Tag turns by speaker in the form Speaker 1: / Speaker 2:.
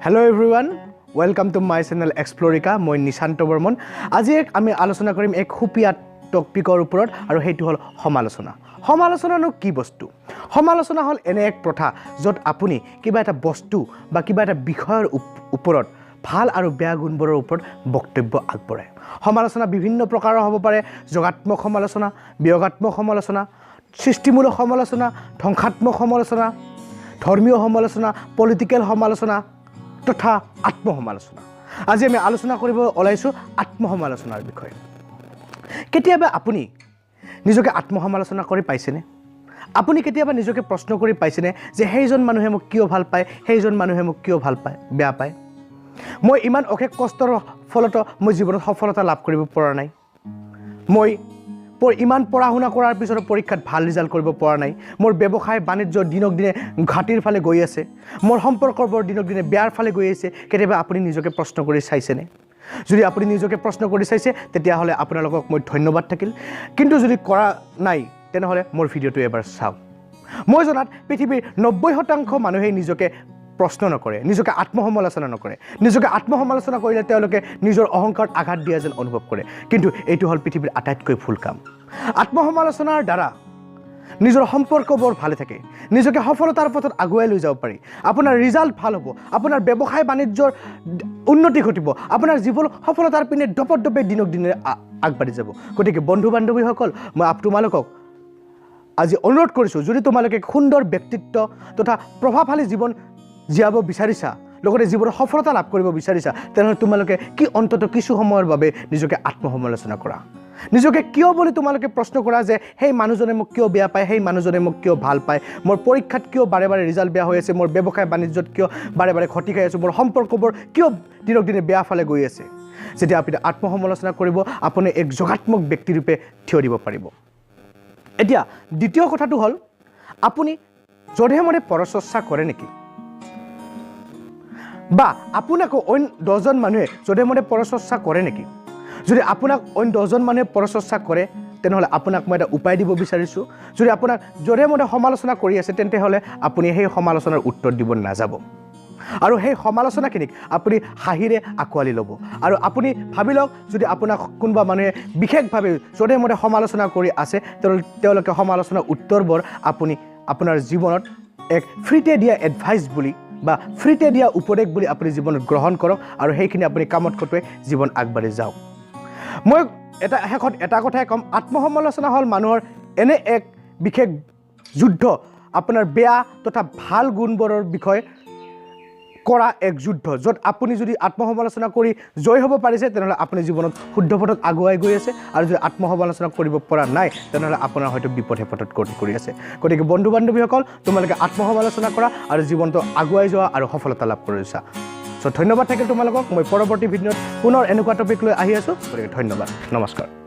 Speaker 1: Hello everyone, welcome to my channel Explorica. মই নিশান্ত বৰ্মন। আজি আমি আলোচনা কৰিম এক খুপিয়া টপিকৰ ওপৰত আৰু সেইটো হ'ল সমালোচনা। সমালোচনানো কি বস্তু? সমালোচনা হ'ল এনে এক প্ৰথা য'ত আপুনি কিবা এটা বস্তু বা কিবা এটা বিষয়ৰ ওপৰত ভাল আৰু বেয়া গুণবোৰৰ ওপৰত বক্তব্য আগবঢ়ায়। সমালোচনা বিভিন্ন প্ৰকাৰৰ হ'ব পাৰে, যোগাত্মক সমালোচনা, বিয়োগাত্মক সমালোচনা, সৃষ্টিমূলক সমালোচনা, ধ্বংসাত্মক সমালোচনা, ধৰ্মীয় সমালোচনা, পলিটিকেল সমালোচনা তথা আত্মসমালোচনা। আজি আমি আলোচনা কৰিব ওলাইছোঁ আত্মসমালোচনাৰ বিষয়ে। কেতিয়াবা আপুনি নিজকে আত্মসমালোচনা কৰি পাইছেনে? আপুনি কেতিয়াবা নিজকে প্ৰশ্ন কৰি পাইছেনে যে সেইজন মানুহে মোক কিয় ভাল পায়, সেইজন মানুহে মোক কিয় ভাল পায়, বেয়া পায়? মই ইমান অশেষ কষ্টৰ ফলতো মই জীৱনত সফলতা লাভ কৰিব পৰা নাই। মই ইমান পঢ়া শুনা কৰাৰ পিছত পৰীক্ষাত ভাল ৰিজাল্ট কৰিব পৰা নাই। মোৰ ব্যৱসায় বাণিজ্য দিনক দিনে ঘাটিৰ ফালে গৈ আছে। মোৰ সম্পৰ্কবোৰ দিনক দিনে বেয়াৰ ফালে গৈ আছে। কেতিয়াবা আপুনি নিজকে প্ৰশ্ন কৰি চাইছেনে? যদি আপুনি নিজকে প্ৰশ্ন কৰি চাইছে তেতিয়াহ'লে আপোনালোকক মই ধন্যবাদ থাকিল। কিন্তু যদি কৰা নাই তেনেহ'লে মোৰ ভিডিঅ'টো এবাৰ চাওক। মই জনাত পৃথিৱীৰ 90% মানুহেই নিজকে প্ৰশ্ন নকৰে, নিজকে আত্মসমালোচনা নকৰে। নিজকে আত্মসমালোচনা কৰিলে তেওঁলোকে নিজৰ অহংকাৰত আঘাত দিয়া যেন অনুভৱ কৰে। কিন্তু এইটো হ'ল পৃথিৱীৰ আটাইতকৈ ভুল কাম। আত্মসমালোচনাৰ দ্বাৰা নিজৰ সম্পৰ্কবোৰ ভালে থাকে, নিজকে সফলতাৰ পথত আগুৱাই লৈ যাব পাৰি। আপোনাৰ ৰিজাল্ট ভাল হ'ব, আপোনাৰ ব্যৱসায় বাণিজ্যৰ উন্নতি ঘটিব, আপোনাৰ জীৱন সফলতাৰ পিনে দপদপে দিনক দিনে আগবাঢ়ি যাব। গতিকে বন্ধু বান্ধৱীসকল, মই তোমালোকক আজি অনুৰোধ কৰিছোঁ, যদি তোমালোকে সুন্দৰ ব্যক্তিত্ব তথা প্ৰভাৱশালী জীৱন জীয়াব বিচাৰিছা, লগতে জীৱনত সফলতা লাভ কৰিব বিচাৰিছা, তেনেহ'লে তোমালোকে অন্ততঃ কিছু সময়ৰ বাবে নিজকে আত্মসমালোচনা কৰা। নিজকে কিয় বুলি তোমালোকে প্ৰশ্ন কৰা যে সেই মানুহজনে মোক কিয় বেয়া পায়, সেই মানুহজনে মোক কিয় ভাল পায়, মোৰ পৰীক্ষাত কিয় বাৰে বাৰে ৰিজাল্ট বেয়া হৈ আছে, মোৰ ব্যৱসায় বাণিজ্যত কিয় বাৰে বাৰে ক্ষতি খাই আছোঁ, মোৰ সম্পৰ্কবোৰ কিয় দিনক দিনে বেয়া ফালে গৈ আছে। যেতিয়া আপুনি আত্মসমালোচনা কৰিব, আপুনি এক যোগাত্মক ব্যক্তিৰূপে থিয় দিব পাৰিব। এতিয়া দ্বিতীয় কথাটো হ'ল, আপুনি যধে মধে পৰচৰ্চা কৰে নেকি? বা আপোনাকো অইন 10জন মানুহে যধে মধে পৰচৰ্চা কৰে নেকি? যদি আপোনাক অইন 10জন মানুহে পৰচৰ্চা কৰে তেনেহ'লে আপোনাক মই এটা উপায় দিব বিচাৰিছোঁ। যদি আপোনাক যধে মধে সমালোচনা কৰি আছে তেন্তে হ'লে আপুনি সেই সমালোচনাৰ উত্তৰ দিব নাযাব আৰু সেই সমালোচনাখিনিক আপুনি হাঁহিৰে আঁকোৱালি ল'ব। আৰু আপুনি ভাবি লওক, যদি আপোনাক কোনোবা মানুহে বিশেষভাৱে যধে মধে সমালোচনা কৰি আছে তেনেহ'লে তেওঁলোকে সমালোচনাৰ উত্তৰবোৰ আপুনি আপোনাৰ জীৱনত এক ফ্ৰীতে দিয়া এডভাইচ বুলি বা ফ্ৰীতে দিয়া উপদেশ বুলি আপুনি জীৱনত গ্ৰহণ কৰক আৰু সেইখিনি আপুনি কামত খটুৱাই জীৱন আগবাঢ়ি যাওক। মই শেষত এটা কথাই ক'ম, আত্মসমালোচনা হ'ল মানুহৰ এনে এক বিশেষ যুদ্ধ, আপোনাৰ বেয়া তথা ভাল গুণবোৰৰ বিষয়ে কৰা এক যুদ্ধ, য'ত আপুনি যদি আত্মসমালোচনা কৰি জয় হ'ব পাৰিছে তেনেহ'লে আপুনি জীৱনত শুদ্ধ পথত আগুৱাই গৈ আছে, আৰু যদি আত্মসমালোচনা কৰিব পৰা নাই তেনেহ'লে আপোনাৰ হয়তো বিপথে পথত গতি কৰি আছে। গতিকে বন্ধু বান্ধৱীসকল, তোমালোকে আত্মসমালোচনা কৰা আৰু জীৱনটো আগুৱাই যোৱা আৰু সফলতা লাভ কৰিছা। চ' ধন্যবাদ থাকিল তোমালোকক। মই পৰৱৰ্তী ভিডিঅ'ত পুনৰ এনেকুৱা টপিক লৈ আহি আছোঁ। গতিকে ধন্যবাদ, নমস্কাৰ।